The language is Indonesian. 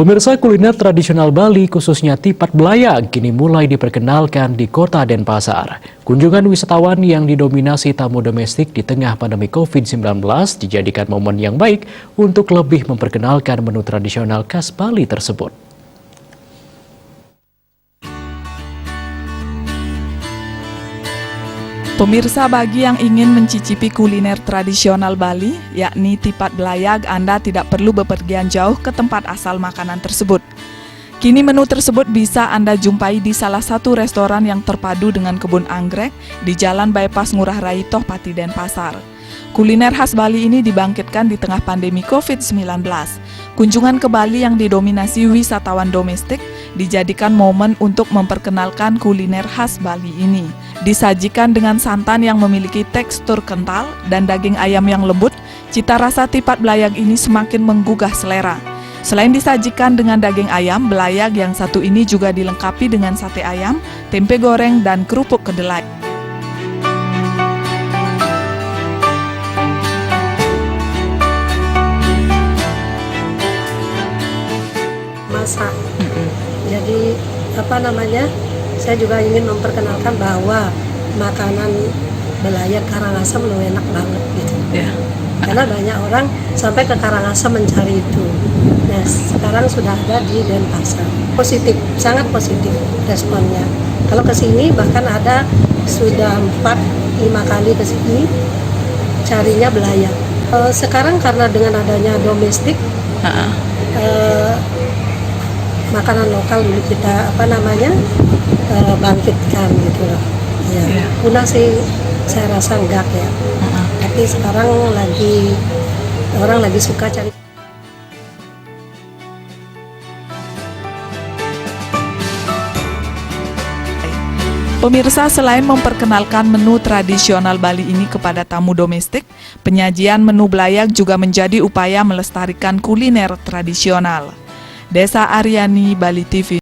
Pemirsa, kuliner tradisional Bali khususnya tipat belayag kini mulai diperkenalkan di kota Denpasar. Kunjungan wisatawan yang didominasi tamu domestik di tengah pandemi COVID-19 dijadikan momen yang baik untuk lebih memperkenalkan menu tradisional khas Bali tersebut. Pemirsa, bagi yang ingin mencicipi kuliner tradisional Bali, yakni tipat belayag, Anda tidak perlu bepergian jauh ke tempat asal makanan tersebut. Kini menu tersebut bisa Anda jumpai di salah satu restoran yang terpadu dengan kebun anggrek di Jalan Bypass Ngurah Rai Tohpati, Denpasar. Kuliner khas Bali ini dibangkitkan di tengah pandemi COVID-19. Kunjungan ke Bali yang didominasi wisatawan domestik dijadikan momen untuk memperkenalkan kuliner khas Bali ini. Disajikan dengan santan yang memiliki tekstur kental dan daging ayam yang lembut, cita rasa tipat belayag ini semakin menggugah selera. Selain disajikan dengan daging ayam, belayag yang satu ini juga dilengkapi dengan sate ayam, tempe goreng, dan kerupuk kedelai. Masak. Jadi saya juga ingin memperkenalkan bahwa makanan belayag Karangasem lo enak banget gitu. Karena banyak orang sampai ke Karangasem mencari itu. Nah, sekarang sudah ada di Denpasar. Positif, sangat positif responnya. Kalau ke sini bahkan ada sudah 4-5 kali ke sini carinya belayag. Sekarang karena dengan adanya domestik, makanan lokal dulu kita bangkitkan gitu loh. Ya. Punah sih saya rasa enggak ya. Tapi sekarang orang lagi suka cari. Pemirsa, selain memperkenalkan menu tradisional Bali ini kepada tamu domestik, penyajian menu belayag juga menjadi upaya melestarikan kuliner tradisional. Desa Aryani, Bali TV.